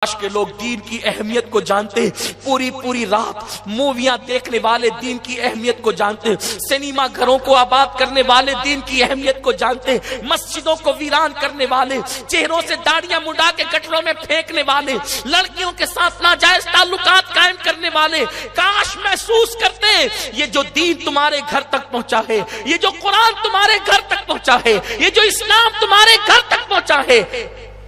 کاش کے لوگ دین کی اہمیت کو جانتے، پوری پوری رات موویاں دیکھنے والے دین کی اہمیت کو جانتے، سینما گھروں کو آباد کرنے والے دین کی اہمیت کو جانتے، مسجدوں کو ویران کرنے والے، چہروں سے داڑیاں منڈا کے گٹروں میں پھینکنے والے، لڑکیوں کے ساتھ ناجائز تعلقات قائم کرنے والے کاش محسوس کرتے یہ جو دین تمہارے گھر تک پہنچا ہے، یہ جو قرآن تمہارے گھر تک پہنچا ہے، یہ جو اسلام تمہارے گھر تک پہنچا ہے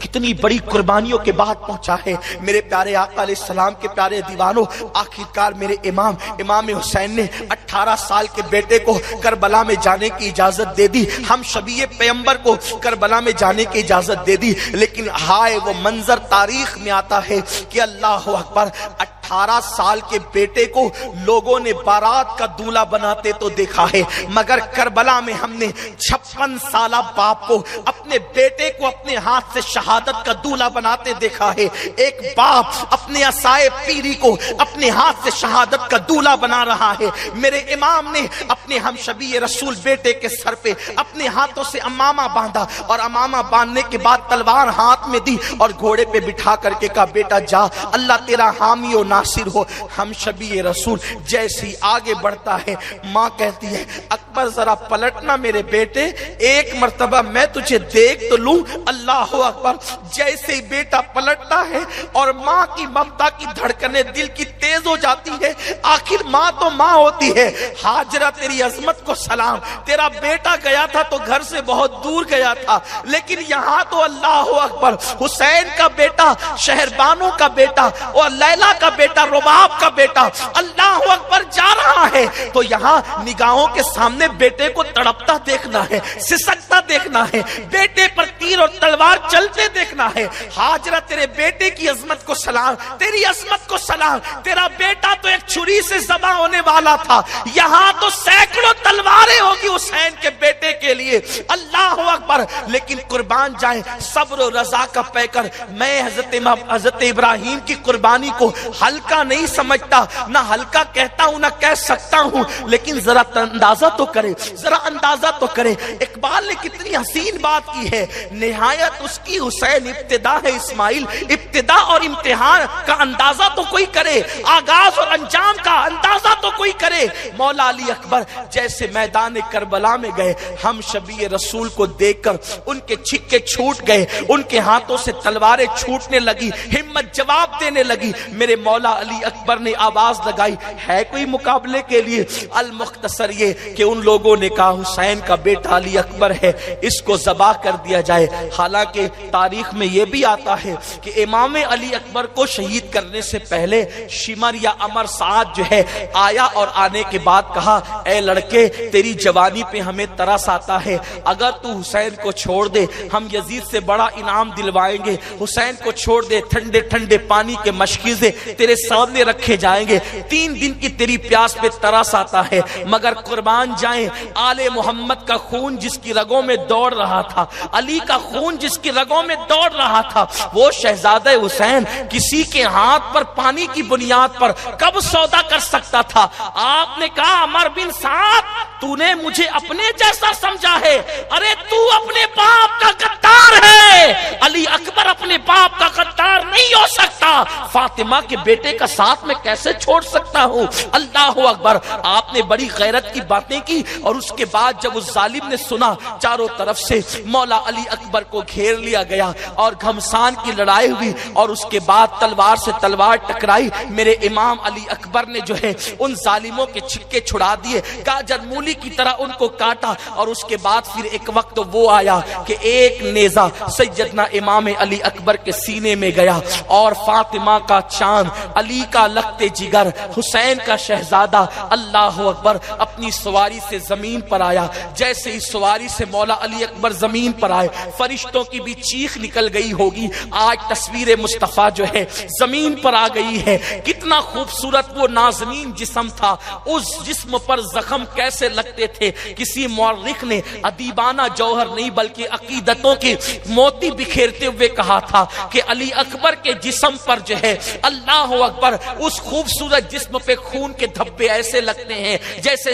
کتنی بڑی قربانیوں کے بعد پہنچا ہے۔ میرے پیارے آقا علیہ السلام کے پیارے دیوانوں، آخرکار میرے امام حسین نے 18 سال کے بیٹے کو کربلا میں جانے کی اجازت دے دی، ہم شبیہ پیغمبر کو کربلا میں جانے کی اجازت دے دی، لیکن ہائے وہ منظر تاریخ میں آتا ہے کہ اللہ اکبر 18 سال کے بیٹے کو لوگوں نے بارات کا دولہا بناتے تو دیکھا ہے، مگر کربلا میں ہم نے 56 سالہ باپ کو اپنے بیٹے کو اپنے ہاتھ سے شہادت کا دولہا بناتے دیکھا ہے۔ ایک باپ اپنے عصائے پیری کو اپنے ہاتھ سے شہادت کا دولہا بنا رہا ہے۔ میرے امام نے اپنے ہم شبیہ رسول بیٹے کے سر پہ اپنے ہاتھوں سے امامہ باندھا، اور امامہ باندھنے کے بعد تلوار ہاتھ میں دی اور گھوڑے پہ بٹھا کر کے کہا بیٹا جا، اللہ تیرا حامی و ناصر ہو۔ ہم شبیہ رسول جیسے ہی آگے بڑھتا ہے، ماں کہتی ہے اکبر ذرا پلٹنا میرے بیٹے، ایک مرتبہ میں تجھے دیکھ تو لوں۔ اللہ اکبر، جیسے ہی بیٹا پلٹتا ہے اور ماں کی ممتا کی دھڑکنیں دل کی تیز ہو جاتی ہے، آخر ماں تو ماں ہوتی ہے۔ ہاجرہ تیری عظمت کو سلام، تیرا بیٹا گیا تھا تو گھر سے بہت دور گیا تھا، لیکن یہاں تو اللہ اکبر حسین کا بیٹا، شہربانو کا بیٹا اور لیلا کا بیٹا، رباب کا بیٹا اللہ اکبر جا رہا ہے، تو یہاں نگاہوں کے سامنے بیٹے کو تڑپتا دیکھنا ہے، سسکتا دیکھنا ہے، بیٹے پر تیر اور تلوار چلتے دیکھنا ہے۔ ہاجرہ تیرے بیٹے کی عظمت کو سلام، تیری عظمت کو سلام، تیرا بیٹا تو ایک چھری سے ذبح ہونے والا تھا، یہاں تو سینکڑوں تلواریں ہوگی حسین کے بیٹے کے لیے، اللہ اکبر۔ لیکن قربان جائیں صبر و رضا کا پیکر، میں حضرت ابراہیم کی قربانی کو ہلکا نہیں سمجھتا، نہ ہلکا کہتا ہوں نہ کہہ سکتا ہوں، لیکن ذرا اندازہ تو کرے، ذرا اندازہ تو کرے۔ اقبال نے کتنی حسین بات کی ہے، نہایت اس کی حسین ابتدا ہے اسماعیل، ابتدا اور امتحان کا اندازہ تو کوئی کرے، آغاز اور انجام کا اندازہ تو کوئی کرے۔ مولا علی اکبر جیسے میدان کربلا میں گئے، ہم شبیہ رسول کو دیکھ کر ان کے چھکے چھوٹ گئے، ان کے ہاتھوں سے تلواریں چھوٹنے لگی، ہمت جواب دینے لگی۔ میرے مولا علی اکبر نے آواز لگائی، ہے کوئی مقابلے کے لیے؟ المختصر یہ کہ ان لوگوں نے کہا حسین کا بیٹا علی اکبر ہے، اس کو ذبح کر دیا جائے۔ حالانکہ تاریخ میں یہ بھی آتا ہے کہ امام علی اکبر کو شہید کرنے سے پہلے شمر یا عمر سعد جو ہے آیا، اور آنے کے بعد کہا اے لڑکے تیری جوانی پہ ہمیں ترس آتا ہے، اگر تو حسین کو چھوڑ دے ہم یزید سے بڑا انعام دلوائیں گے، حسین کو چھوڑ دے ٹھنڈے ٹھنڈے پانی کے مشکیزیں تیرے سامنے رکھے جائیں گے، 3 دن کی تیری پیاس پہ ترس آتا ہے۔ مگر قربان جائیں آل محمد کا خون جس کی رگوں میں دوڑ رہا تھا، علی کا خون جس کی رگوں میں دوڑ رہا تھا، وہ شہزادہ حسین کسی کے ہاتھ پر پانی کی بنیاد پر کب سودا کر سکتا تھا؟ آپ نے کہا عمر بن سعد تو نے مجھے اپنے جیسا سمجھا ہے، ارے تو اپنے باپ کا غدار ہے، علی اکبر اپنے باپ کا غدار نہیں ہو سکتا، فاطمہ کے بیٹے کا ساتھ میں کیسے چھوڑ سکتا ہوں؟ اللہ اکبر۔ آپ نے بڑی غیرت کی باتیں کی، اور اس کے بعد جب اس ظالم نے سنا چاروں طرف سے مولا علی اکبر کو گھیر لیا گیا اور گھمسان کی لڑائی ہوئی، اور اس کے بعد تلوار سے تلوار ٹکرائی، میرے امام علی اکبر نے جو ہے ان ظالموں کے چھکے چھڑا دیے، گاجر مولی کی طرح ان کو کاٹا، اور اس کے بعد پھر ایک وقت وہ آیا کہ ایک نیزہ سیدنا امام علی اکبر کے سینے میں گیا، اور فاطمہ کا چاند، علی کا لخت جگر، حسین کا شہزادہ اللہ اکبر اپنی سواری سے زمین پر آیا۔ جیسے ہی سواری سے مولا علی اکبر زمین پر آئے، فرشتوں کی بھی چیخ نکل گئی ہوگی، آج تصویر مصطفیٰ جو ہے زمین پر آ گئی ہے۔ کتنا خوبصورت وہ نازنین جسم تھا، اس جسم پر زخم کیسے لگتے تھے؟ کسی مورخ نے ادیبانہ جوہر نہیں بلکہ عقیدتوں کے موتی بکھیرتے ہوئے کہا تھا کہ علی اکبر کے جسم پر جو ہے اللہ اکبر اس خوبصورت جسم پہ خون کے دھبے ایسے لگتے ہیں جیسے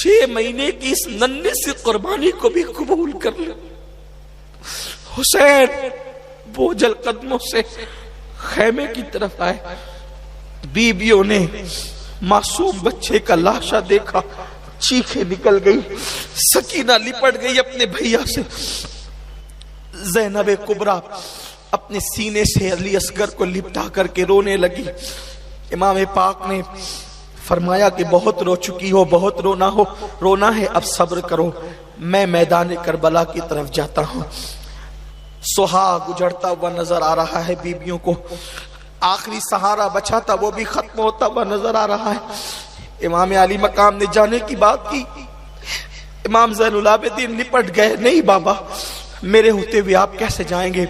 6 مہینے کی اس ننھے سی قربانی کو بھی قبول کر لے۔ حسین بوجھل قدموں سے خیمے کی طرف آئے، بیویوں نے معصوم بچے کا لاشا دیکھا، چیخیں نکل گئی، سکینہ لپٹ گئی اپنے بھیا سے۔ زینب کبریٰ اپنے سینے سے علی اصغر کو لپٹا کر کے رونے لگی۔ امام پاک نے فرمایا کہ بہت رو چکی ہو، بہت رونا ہے، اب صبر کرو، میں میدان کربلا کی طرف جاتا ہوں۔ سہاگ اجڑتا ہوا نظر آ رہا ہے بیویوں کو، آخری سہارا بچا تھا وہ بھی ختم ہوتا ہوا نظر آ رہا ہے۔ امام علی مقام نے جانے کی بات کی، امام زین العابدین لپٹ گئے، نہیں بابا میرے ہوتے ہوئے آپ کیسے جائیں گے؟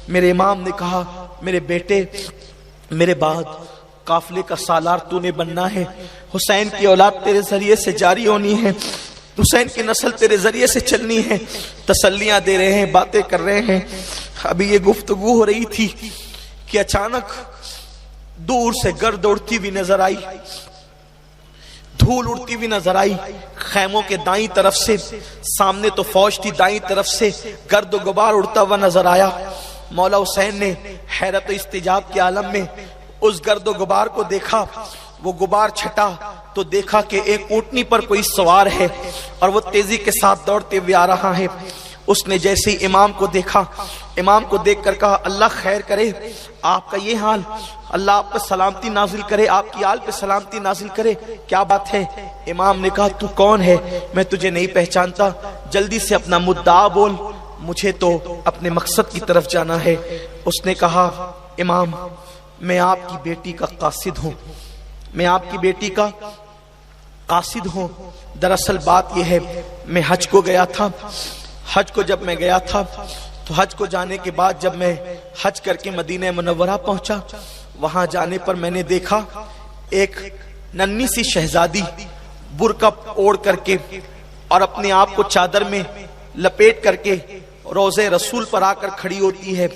میرے امام نے کہا میرے بیٹے، میرے بعد قافلے کا سالار تو نے بننا ہے، حسین کی اولاد تیرے ذریعے سے جاری ہونی ہے، حسین کی نسل تیرے ذریعے سے چلنی ہے۔ تسلیاں دے رہے ہیں، باتیں کر رہے ہیں۔ ابھی یہ گفتگو ہو رہی تھی کہ اچانک دور سے گرد اڑتی ہوئی نظر آئی، دھول اڑتی ہوئی نظر آئی، خیموں کے دائیں طرف سے، سامنے تو فوج تھی، دائیں طرف سے گرد و غبار اڑتا ہوا نظر آیا۔ مولا حسین نے حیرت و استعجاب کے عالم میں اس گرد و غبار کو دیکھا، وہ غبار چھٹا تو دیکھا کہ ایک اونٹنی پر کوئی سوار ہے اور وہ تیزی کے ساتھ دوڑتے ہوئے آ رہا ہے۔ اس نے جیسے ہی امام کو دیکھا، امام کو دیکھ کر کہا اللہ خیر کرے، آپ کا یہ حال، اللہ آپ پر سلامتی نازل کرے، آپ کی آل پہ سلامتی نازل کرے، کیا بات ہے؟ امام نے کہا تو کون ہے؟ میں تجھے نہیں پہچانتا، جلدی سے اپنا مدعا بول، مجھے تو اپنے مقصد کی طرف جانا ہے۔ اس نے کہا امام میں آپ کی بیٹی کا قاصد ہوں، میں آپ کی بیٹی کا قاصد ہوں۔ دراصل بات یہ ہے میں حج کو گیا تھا، حج کو جب میں گیا تھا تو حج کو جانے کے بعد جب میں حج کر کے مدینہ منورہ پہنچا، وہاں جانے پر میں نے دیکھا ایک ننھی سی شہزادی برقع اوڑھ کر کے اور اپنے آپ کو چادر میں لپیٹ کر کے روضے رسول پر آ کر کھڑی ہوتی ہے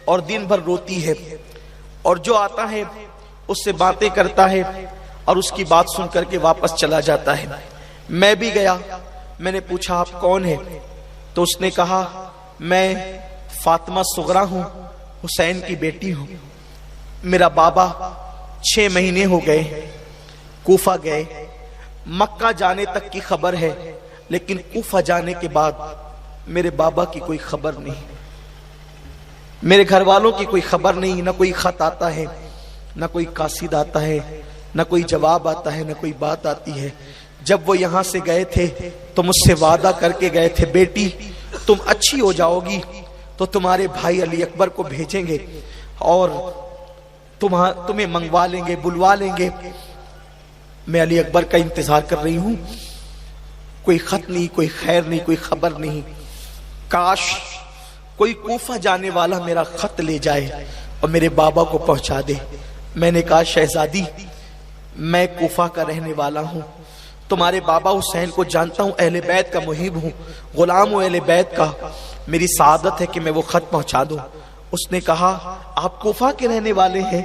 اور دن بھر روتی ہے، اور جو آتا ہے اس سے باتیں کرتا ہے اور اس کی بات سن کر کے واپس چلا جاتا ہے۔ میں بھی گیا، میں نے پوچھا آپ کون ہیں؟ تو اس نے کہا میں فاطمہ صغرا ہوں، حسین کی بیٹی ہوں، میرا بابا 6 مہینے ہو گئے کوفہ گئے، مکہ جانے تک کی خبر ہے لیکن کوفہ جانے کے بعد میرے بابا کی کوئی خبر نہیں، میرے گھر والوں کی کوئی خبر نہیں، نہ کوئی خط آتا ہے، نہ کوئی قاصد آتا ہے، نہ کوئی جواب آتا ہے، نہ کوئی بات آتی ہے۔ جب وہ یہاں سے گئے تھے تو مجھ سے وعدہ کر کے گئے تھے بیٹی تم اچھی ہو جاؤ گی تو تمہارے بھائی علی اکبر کو بھیجیں گے اور تمہیں منگوا لیں گے، بلوا لیں گے۔ میں علی اکبر کا انتظار کر رہی ہوں، کوئی خط نہیں، کوئی خیر نہیں، کوئی خبر نہیں۔ کاش کوئی کوفہ جانے والا میرا خط لے جائے اور میرے بابا کو پہنچا دے۔ میں نے کہا شہزادی میں کوفہ کا رہنے والا ہوں، تمہارے بابا حسین کو جانتا ہوں، اہل بیت کا محب ہوں، غلام ہوں اہل بیت کا، میری سعادت ہے کہ میں وہ خط پہنچا دوں۔ اس نے کہا آپ کوفہ کے رہنے والے ہیں،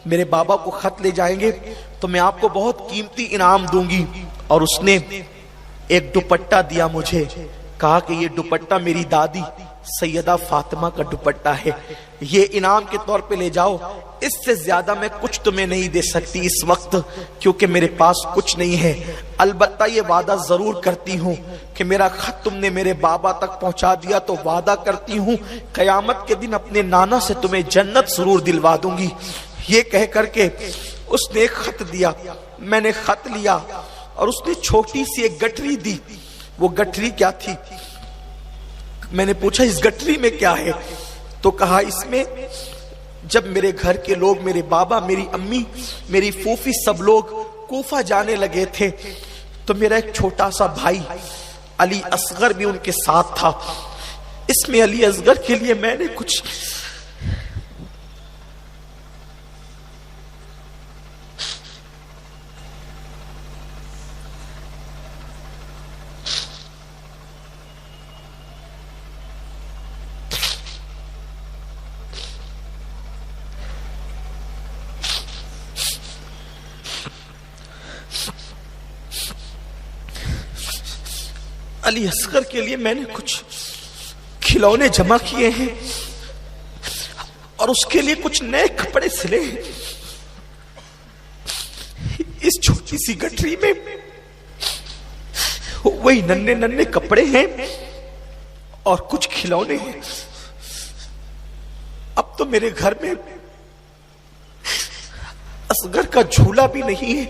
میرے بابا کو خط لے جائیں گے تو میں آپ کو بہت قیمتی انعام دوں گی۔ اور اس نے ایک دوپٹہ دیا مجھے، کہا کہ یہ دوپٹہ میری دادی سیدہ فاطمہ کا دوپٹہ ہے، یہ انعام کے طور پہ لے جاؤ، اس سے زیادہ میں کچھ تمہیں نہیں دے سکتی اس وقت کیونکہ میرے پاس کچھ نہیں ہے، البتہ یہ وعدہ ضرور کرتی ہوں کہ میرا خط تم نے میرے بابا تک پہنچا دیا تو وعدہ کرتی ہوں قیامت کے دن اپنے نانا سے تمہیں جنت ضرور دلوا دوں گی۔ یہ کہہ کر کے اس نے ایک خط دیا، میں نے خط لیا اور اس نے چھوٹی سی ایک گٹری دی۔ وہ گٹری کیا تھی؟ میں نے پوچھا اس گٹری میں کیا ہے؟ تو کہا اس میں جب میرے گھر کے لوگ، میرے بابا، میری امی، میری پھوپھی سب لوگ کوفہ جانے لگے تھے تو میرا ایک چھوٹا سا بھائی علی اصغر بھی ان کے ساتھ تھا، اس میں علی اصغر کے لیے میں نے کچھ علی اصغر کے لیے میں نے کچھ کھلونے جمع کیے ہیں اور اس کے لیے کچھ نئے کپڑے سلے ہیں. اس چھوٹی سی گٹری میں وہی ننھے ننھے کپڑے ہیں اور کچھ کھلونے ہیں. اب تو میرے گھر میں اصغر کا جھولا بھی نہیں ہے.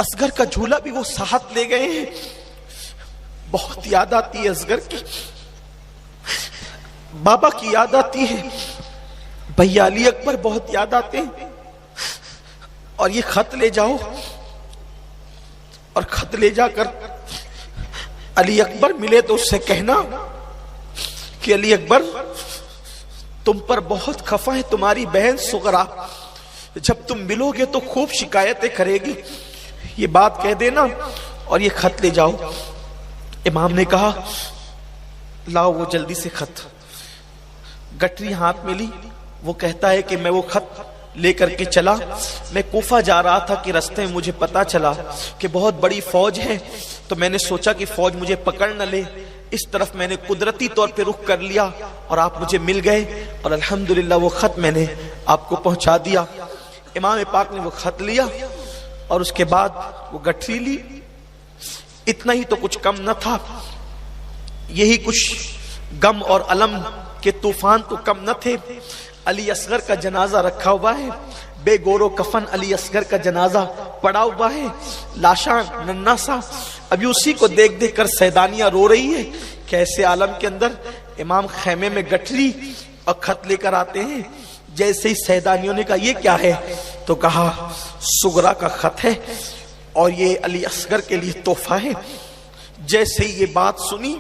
اصغر کا جھولا بھی وہ ساتھ لے گئے ہیں. بہت یاد آتی ہے اصغر کی, بابا کی یاد آتی ہے, بھیا علی اکبر بہت یاد آتے ہیں. اور یہ خط لے جاؤ اور خط لے جا کر علی اکبر ملے تو اس سے کہنا کہ علی اکبر تم پر بہت خفا ہے تمہاری بہن سغرا, جب تم ملو گے تو خوب شکایتیں کرے گی, یہ بات کہہ دینا اور یہ خط لے جاؤ. امام نے کہا لاؤ وہ جلدی سے خط. گٹری ہاتھ میں لی. وہ کہتا ہے کہ میں وہ خط لے کر کے چلا. میں کوفہ جا رہا تھا کہ رستے میں مجھے پتا چلا کہ بہت بڑی فوج ہے, تو میں نے سوچا کہ فوج مجھے پکڑ نہ لے, اس طرف میں نے قدرتی طور پہ رخ کر لیا اور آپ مجھے مل گئے اور الحمدللہ وہ خط میں نے آپ کو پہنچا دیا. امام پاک نے وہ خط لیا اور اس کے بعد وہ گٹھری لی. اتنا ہی تو کچھ کم نہ تھا, یہی کچھ غم اور علم کے طوفان تو کم نہ تھے. علی اصغر کا جنازہ رکھا ہوا ہے, بے گور و کفن علی اصغر کا جنازہ پڑا ہوا ہے, لاشاں ننھا سا. ابھی اسی کو دیکھ دیکھ کر سیدانیاں رو رہی ہے کہ ایسے عالم کے اندر امام خیمے میں گٹھری اور خط لے کر آتے ہیں. جیسے ہی سیدانیوں نے کہا یہ کیا ہے, تو کہا سغرا کا خط ہے اور یہ علی اصغر کے لیے تحفہ ہے. جیسے ہی یہ بات سنی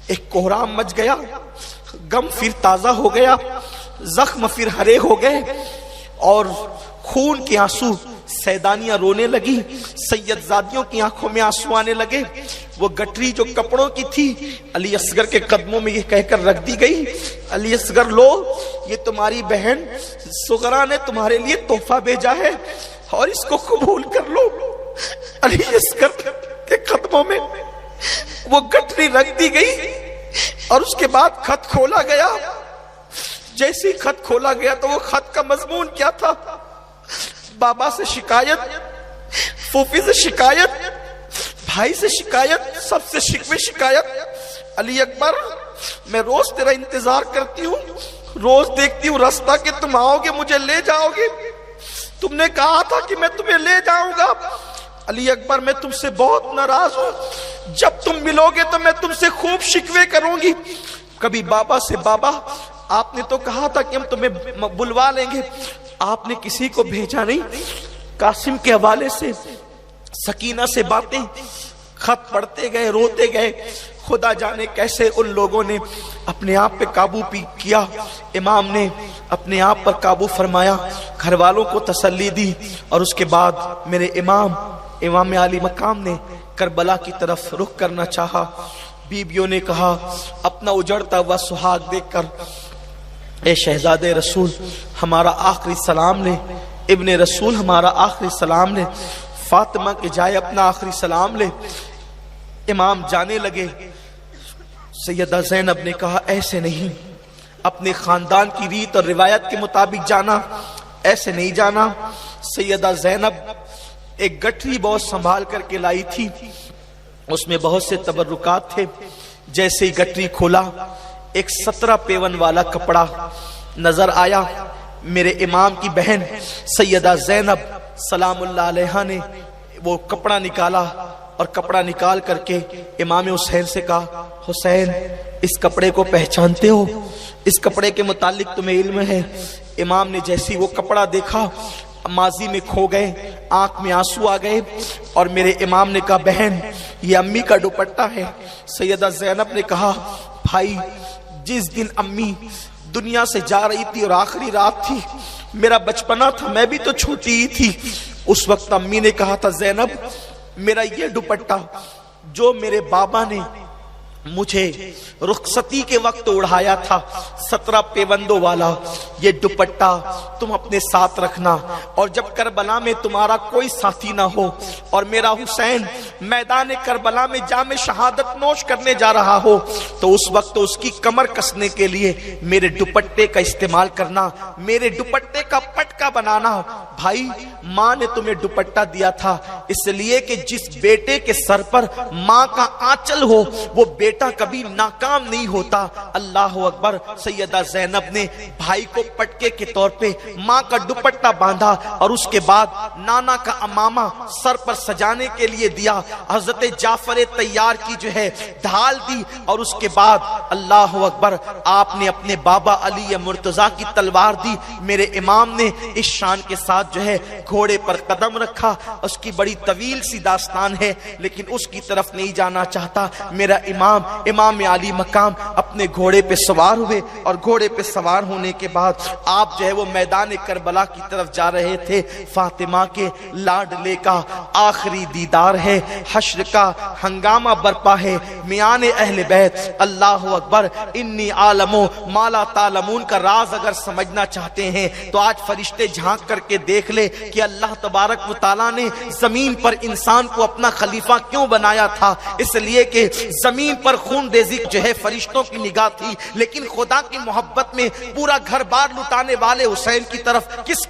ایک کوہرام مچ گیا, غم پھر تازہ ہو گیا, زخم پھر ہرے ہو گئے اور خون کے آنسو. سیدانیاں رونے لگی, سید زادیوں کی آنکھوں میں آنسو آنے لگے. وہ گٹری جو کپڑوں کی تھی علی اصغر کے قدموں میں یہ کہہ کر رکھ دی گئی, علی اصغر لو, یہ تمہاری بہن سغرا نے تمہارے لیے تحفہ بھیجا ہے اور اس کو قبول کر لو. علی اصغر کے قدموں میں وہ گٹری رکھ دی گئی اور اس کے بعد خط کھولا گیا. جیسے ہی خط کھولا گیا تو وہ خط کا مضمون کیا تھا؟ بابا سے شکایت, پھوپھی سے شکایت, بھائی سے شکایت, سب سے شکوے شکایت. علی اکبر میں روز تیرا انتظار کرتی ہوں, روز دیکھتی ہوں رستہ کہ تم آؤ گے مجھے لے جاؤ گے, تم نے کہا تھا کہ میں تمہیں لے جاؤں گا. علی اکبر میں تم سے بہت ناراض ہوں, جب تم ملو گے تو میں تم سے خوب شکوے کروں گی. کبھی بابا سے بابا آپ نے تو کہا تھا کہ ہم تمہیں بلوا لیں گے, آپ نے کسی کو بھیجا نہیں. قاسم کے حوالے سے سکینہ سے باتیں, خط پڑھتے گئے, روتے گئے. خدا جانے کیسے ان لوگوں نے اپنے آپ پہ قابو کیا. امام نے اپنے آپ پر قابو فرمایا, گھر والوں کو تسلی دی اور اس کے بعد میرے امام عالی مقام نے کربلا کی طرف رخ کرنا چاہا. بیبیوں نے کہا اپنا اجڑتا ہوا سہاگ دیکھ کر, اے شہزادے رسول ہمارا آخری سلام لے, ابن رسول ہمارا آخری سلام لے, فاطمہ کے جائے اپنا آخری سلام لے. امام جانے لگے. سیدہ زینب نے کہا ایسے نہیں, اپنے خاندان کی ریت اور روایت کے مطابق جانا, ایسے نہیں جانا. سیدہ زینب ایک گٹھری بہت سنبھال کر کے لائی تھی, اس میں بہت سے تبرکات تھے. جیسے ہی گٹری کھولا ایک 17 پیون والا کپڑا نظر آیا. میرے امام کی بہن سیدہ زینب سلام اللہ علیہا نے وہ کپڑا نکالا اور کپڑا نکال کر کے امام حسین سے کہا حسین اس کپڑے کو پہچانتے ہو, اس کپڑے کے متعلق تمہیں علم ہے؟ امام نے جیسی وہ کپڑا دیکھا ماضی میں کھو گئے, آنکھ میں آنسو آ گئے اور میرے امام نے کہا بہن یہ امی کا دوپٹہ ہے. سیدہ زینب نے کہا بھائی جس دن امی دنیا سے جا رہی تھی اور آخری رات تھی, میرا بچپنا تھا, میں بھی تو چھوٹی ہی تھی. اس وقت امی نے کہا تھا زینب میرا یہ دوپٹہ جو میرے بابا نے مجھے رخصتی کے وقت اڑھایا تھا 17 پیوندوں والا, یہ دوپٹہ تم اپنے ساتھ رکھنا, اور جب کربلا میں تمہارا کوئی ساتھی نہ ہو اور میرا حسین میدان کربلا میں جام شہادت نوش کرنے جا رہا ہو تو اس وقت اس کی کمر کسنے کے لیے میرے دوپٹے کا استعمال کرنا، میرے دوپٹے کا پٹکا بنانا۔ بھائی ماں نے تمہیں دوپٹہ دیا تھا اس لیے کہ جس بیٹے کے سر پر ماں کا آنچل ہو وہ بیٹا کبھی ناکام نہیں ہوتا۔ اللہ اکبر۔ سیدہ زینب نے بھائی کو پٹکے کے طور پہ ماں کا دوپٹہ باندھا اور اس کے بعد نانا کا امامہ سر پر سجانے کے لیے دیا، حضرت جعفر طیار کی جو ہے ڈھال دی، اور اس کے بعد اللہ اکبر آپ نے اپنے بابا علی مرتضیٰ کی تلوار دی۔ میرے امام نے اس شان کے ساتھ جو ہے گھوڑے پر قدم رکھا۔ اس کی بڑی طویل سی داستان ہے لیکن اس کی طرف نہیں جانا چاہتا۔ میرا امام علی مقام اپنے گھوڑے پہ سوار ہوئے اور گھوڑے پہ سوار ہونے کے بعد آپ جو ہے وہ میدان کربلا کی طرف جا رہے تھے۔ فاطمہ کے لاڈلے کا آخری دیدار ہے، حشر کا ہنگامہ برپا ہے، میان اہل بیت۔ اللہ اکبر۔ انی عالم ما لا تعلمون کا راز اگر سمجھنا چاہتے ہیں تو آج فرشتے جھانک کر کے دیکھ لے کہ اللہ تبارک و تعالیٰ نے زمین پر انسان کو اپنا خلیفہ کیوں بنایا تھا۔ اس لیے کہ زمین پر خون ریزی جو ہے فرشتوں کی نگاہ تھی، لیکن خدا کی محبت میں پورا گھر بار لٹانے والے حسین کی طرف کس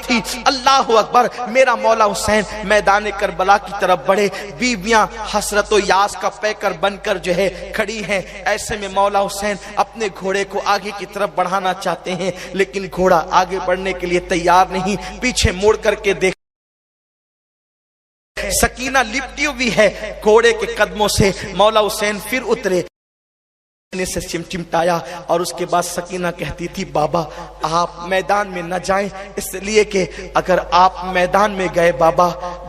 تھی؟ اللہ اکبر۔ میرا مولا حسین میدان کربلا کی طرف بڑھے، بیویاں حسرت و یاس کا پیکر بن کر جو ہے کھڑی ہیں۔ ایسے میں مولا حسین اپنے گھوڑے کو آگے کی طرف بڑھانا چاہتے ہیں لیکن گھوڑا آگے بڑھنے کے لیے تیار نہیں، پیچھے مڑ کر کے دیکھ سکینہ لپٹی ہوئی ہے گھوڑے کے قدموں سے۔ مولا حسین پھر اترے سے چمٹایا اور اس کے بعد سکینہ کہتی تھی بابا آپ میدان میں نہ جائیں، اس لیے کہ اگر آپ میدان میں گئے بابا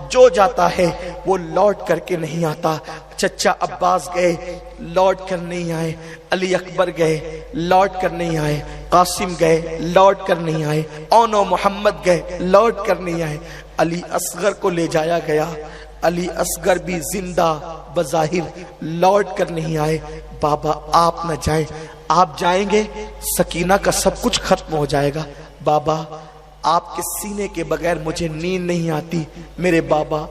جو جاتا ہے وہ لوٹ کر کے نہیں آتا۔ چچا عباس گئے لوٹ کر نہیں آئے، علی اکبر گئے لوٹ کر نہیں آئے، قاسم گئے لوٹ کر نہیں آئے، اونو محمد گئے لوٹ کر نہیں آئے، علی اصغر کو لے جایا گیا، علی اصغر بھی زندہ بظاہر لوٹ کر نہیں آئے۔ بابا آپ نہ جائیں، آپ جائیں گے سکینہ کا سب کچھ ختم ہو جائے گا۔ بابا آپ کے سینے کے بغیر مجھے نیند نہیں آتی، میرے بابا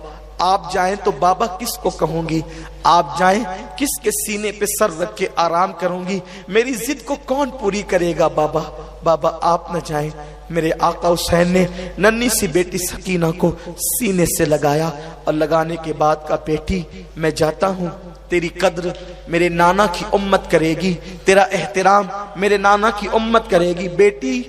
آپ جائیں تو بابا کس کو کہوں گی، آپ جائیں کس کے سینے پہ سر رکھ کے آرام کروں گی، میری ضد کو کون پوری کرے گا بابا، بابا آپ نہ جائیں۔ میرے آقا حسین نے ننھی سی بیٹی سکینہ کو سینے سے لگایا اور لگانے کے بعد کہا بیٹی میں جاتا ہوں، تیری قدر میرے نانا کی امت کرے گی، تیرا احترام میرے نانا کی امت کرے گی۔ بیٹی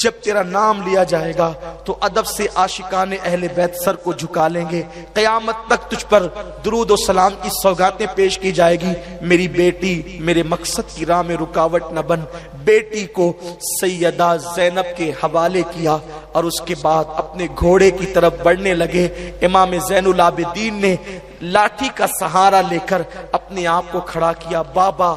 جب تیرا نام لیا جائے گا تو ادب سے عاشقان اہل بیت سر کو جھکا لیں گے، قیامت تک تجھ پر درود و سلام کی سوگاتیں پیش کی جائے گی۔ میری بیٹی میرے مقصد کی راہ میں رکاوٹ نہ بن۔ بیٹی کو سیدہ زینب کے حوالے کیا اور اس کے بعد اپنے گھوڑے کی طرف بڑھنے لگے۔ امام زین العابدین نے لاٹھی کا سہارا لے کر اپنے آپ کو کھڑا کیا۔ بابا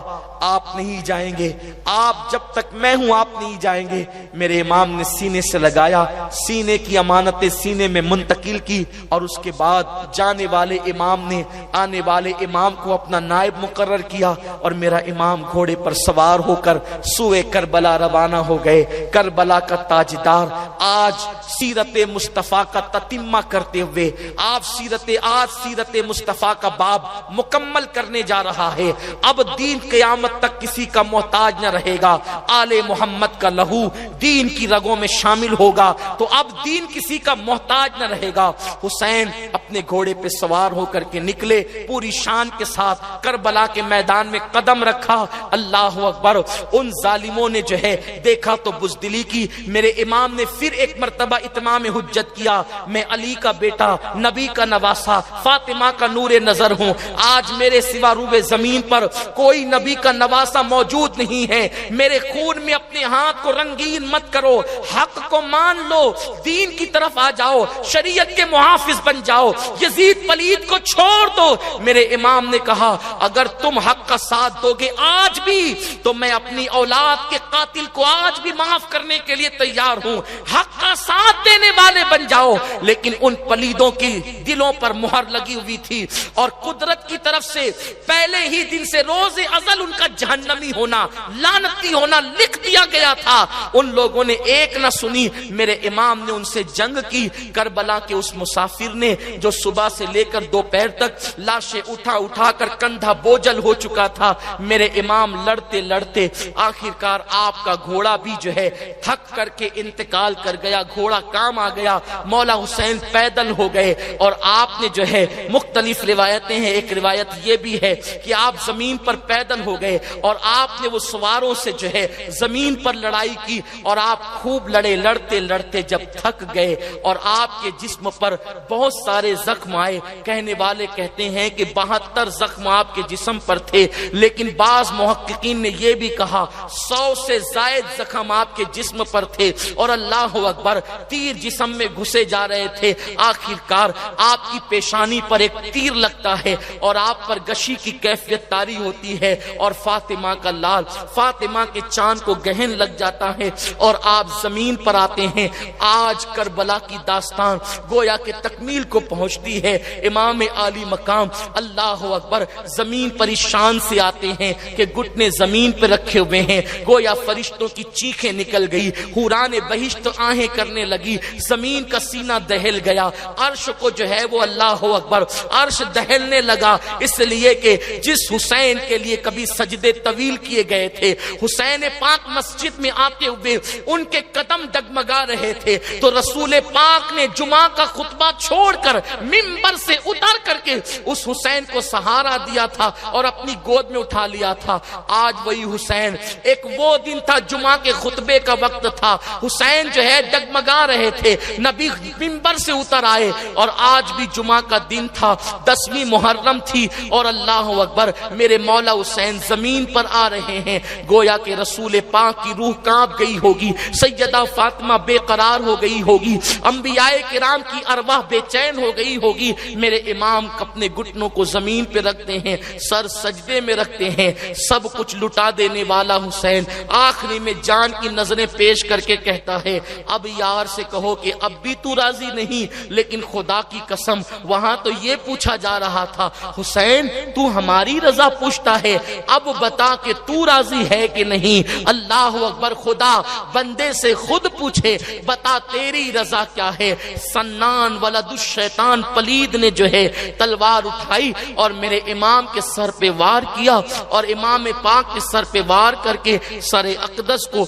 آپ نہیں جائیں گے، آپ جب تک میں ہوں آپ نہیں جائیں گے۔ میرے امام نے سینے سے لگایا، سینے کی امانتیں سینے میں منتقل کی اور اس کے بعد جانے والے امام نے آنے والے امام کو اپنا نائب مقرر کیا اور میرا امام گھوڑے پر سوار ہو کر سوئے کربلا روانہ ہو گئے۔ کربلا کا تاجدار آج سیرت مصطفیٰ کا تتمہ کرتے ہوئے آپ سیرت مصطفیٰ کا باب مکمل کرنے جا رہا ہے۔ اب دین قیامت تک کسی کا محتاج نہ رہے گا، آل محمد کا لہو دین کی رگوں میں شامل ہوگا تو اب دین کسی کا محتاج نہ رہے گا۔ حسین اپنے گھوڑے پہ سوار ہو کر کے نکلے، پوری شان کے ساتھ کربلا کے میدان میں قدم رکھا۔ اللہ اکبر۔ ان ظالموں نے جو ہے دیکھا تو بزدلی کی۔ میرے امام نے پھر ایک مرتبہ اتمام حجت کیا، میں علی کا بیٹا، نبی کا نواسا، فاطمہ کا نور نظر ہوں۔ آج میرے سوا روئے زمین پر کوئی نبی کا نواسا موجود نہیں ہے۔ میرے خون میں اپنے ہاتھ کو رنگین مت کرو، حق کو مان لو، دین کی طرف آ جاؤ، شریعت کے محافظ بن جاؤ، یزید پلید کو چھوڑ دو۔ میرے امام نے کہا اگر تم حق کا ساتھ دو گے آج بھی تو میں اپنی اولاد کے قاتل کو آج بھی معاف کرنے کے لیے تیار ہوں۔ حق کا ساتھ دینے والے بن جاؤ۔ لیکن ان پلیدوں کی دلوں پر مہر لگی ہوئی تھی اور قدرت کی طرف سے پہلے ہی دن سے روز ازل ان کا جہنمی ہونا، لعنتی ہونا لکھ دیا گیا تھا، ان لوگوں نے ایک نہ سنی۔ میرے امام نے ان سے جنگ کی۔ کربلا کے اس مسافر نے جو صبح سے لے کر دوپہر تک لاشیں اٹھا کر کندھا بوجھل ہو چکا تھا، میرے امام لڑتے لڑتے آخرکار آپ کا گھوڑا بھی جو ہے تھک کر کے انتقال کر گیا، گھوڑا کام آ گیا، مولا حسین پیدل ہو گئے۔ اور آپ نے جو ہے مختلف روایتیں ہیں، ایک روایت یہ بھی ہے کہ آپ زمین پر پیدل ہو گئے اور آپ نے وہ سواروں سے جو ہے زمین پر لڑائی کی، اور آپ خوب لڑے، لڑتے لڑتے جب تھک گئے اور آپ کے جسم پر بہت سارے زخم آئے۔ کہنے والے کہتے ہیں کہ 72 زخم آپ کے جسم پر تھے، لیکن بعض محققین نے یہ بھی کہا 100 سے زائد زخم آپ کے جسم پر تھے، اور اللہ اکبر تیر جسم میں گھسے جا رہے تھے۔ آخرکار آپ کی پیشانی پر ایک تیر لگتا ہے اور آپ پر غشی کی کیفیت طاری ہوتی ہے، اور فاطمہ کا لال، فاطمہ کے چاند کو گہن لگ جاتا ہے اور آپ زمین پر آتے ہیں۔ آج کربلا کی داستان گویا کہ تکمیل کو پہنچتی ہے۔ امام عالی مقام اللہ اکبر زمین پر اس شان سے آتے ہیں کہ گھٹنے زمین پہ رکھے ہوئے ہیں، گویا فرشتوں کی چیخیں نکل گئی، حوران بہشت آہیں کرنے لگی، زمین کا سینہ دہل گیا، عرش کو جو ہے وہ اللہ اکبر عرش دہلنے لگا، اس لیے کہ جس حسین کے لیے کبھی سجدے طویل کیے گئے تھے، حسین پاک مسجد میں آتے ہوئے ان کے قدم ڈگمگا رہے تھے، تو رسول پاک نے جمعہ کا خطبہ چھوڑ کر منبر سے اتر کر کے اس حسین کو سہارا دیا تھا اور اپنی گود میں اٹھا لیا تھا۔ آج وہی حسین، ایک وہ دن تھا جمعہ کے خطبے کا وقت تھا، حسین جو ہے ڈگمگا رہے تھے، نبی منبر سے اتر آئے، اور آج بھی جمعہ کا دن تھا، 10ویں محرم تھی، اور اللہ اکبر میرے مولا حسین زمین پر آ رہے ہیں۔ گویا کہ رسول پاک کی روح کانپ گئی ہوگی، سیدہ فاطمہ بے قرار ہو گئی ہوگی، انبیاء کرام کی ارواح بے چین ہو گئی ہوگی۔ میرے امام اپنے گھٹنوں کو زمین پہ رکھتے ہیں، سر سجدے میں رکھتے ہیں، سب کچھ لٹا دینے والا حسین آخری میں جان کی نظریں پیش کر کے کہتا ہے، اب یار سے کہو کہ اب بھی تو راضی نہیں، لیکن خدا کی قسم وہاں تو یہ پوچھا جا رہا تھا حسین تو ہماری رضا پوچھتا ہے، اب بتا کہ تو راضی ہے کہ نہیں۔ اللہ اکبر، خدا بندے سے خود پوچھے بتا تیری رضا کیا ہے۔ سنان ولد الشیطان پلید نے جو ہے تلوار اٹھائی اور میرے امام کے سر پہ وار کیا، اور امام پاک کے سر پہ وار کر کے سر اقدس کو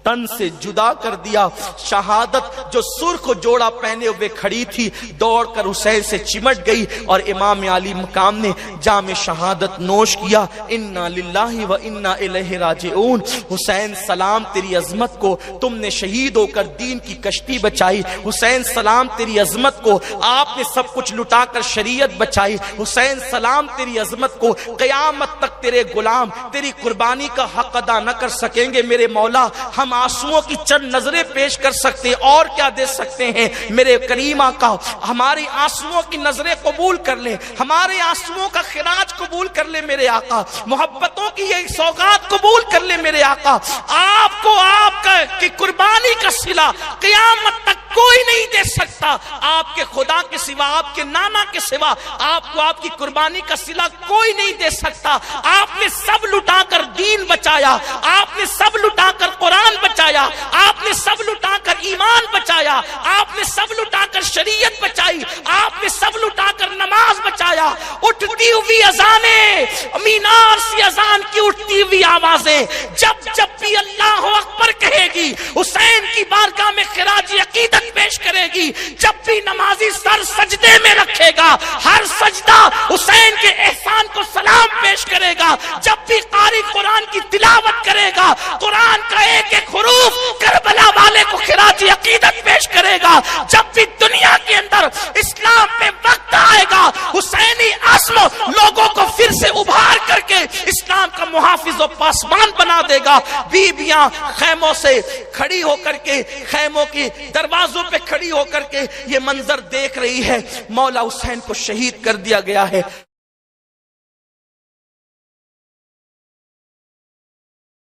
تن سے جدا کر دیا۔ شہادت جو سرخ جوڑا پہنے ہوئے کھڑی تھی دوڑ کر حسین سے چمٹ گئی، اور امام علی مقام نے جام شہادت نوش کیا۔ انا للہ و انا الیہ راجعون۔ حسین سلام تیری عظمت کو، تم نے شہید ہو کر دین کی کشتی بچائی۔ حسین سلام تیری عظمت کو، آپ نے سب کچھ لٹا کر شریعت بچائی۔ حسین سلام تیری عظمت کو، قیامت تک تیرے غلام تیری قربانی کا حق ادا نہ کر سکیں گے میرے مولا۔ ہم آنسوؤں کی چند نظریں پیش کر سکتے اور کیا دے سکتے ہیں میرے کریم آقا، ہماری آنسوؤں کی نظریں قبول کر لیں، ہمارے آنسوؤں کا خراج قبول کر لیں میرے آقا، محبتوں کی یہ سوغات قبول کر لیں میرے آقا۔ آپ کو آپ کی قربانی کا صلہ قیامت تک کوئی نہیں دے سکتا، آپ کے خدا کے سوا، آپ کے نانا کے سوا آپ کو آپ کی قربانی کا صلہ کوئی نہیں دے سکتا۔ آپ نے سب لٹا کر دین بچایا، آپ نے سب لٹا کر قرآن بچایا، آپ نے سب لٹا کر ایمان بچایا، آپ نے سب لٹا کر شریعت بچائی، آپ نے سب لٹا کر نماز بچایا۔ اٹھتی ہوئی اذانیں، مینار سے اذان کی اٹھتی ہوئی آوازیں جب جب بھی اللہ اکبر کہے گی، حسین کی بارگاہ میں خراج عقیدت پیش کرے گی، جب بھی نمازی سر سجدے میں رکھے گا، ہر سجدہ حسین کے احسان کو سلام پیش کرے گا، جب بھی قاری قرآن کی تلاوت کرے گا، قرآن کا ایک ایک حروف کربلا والے کو خراج عقیدت پیش کرے گا، جب بھی دنیا کے اندر اسلام میں وقت آئے گا، حسینی عزم لوگوں کو پھر سے ابھار کر کے اسلام کا محافظ و پاسبان بنا دے گا۔ بیویاں خیموں سے کھڑی ہو کر کے، خیموں کی دروازوں پہ کھڑی ہو کر کے یہ منظر دیکھ رہی ہے، مولا حسین کو شہید کر دیا گیا ہے۔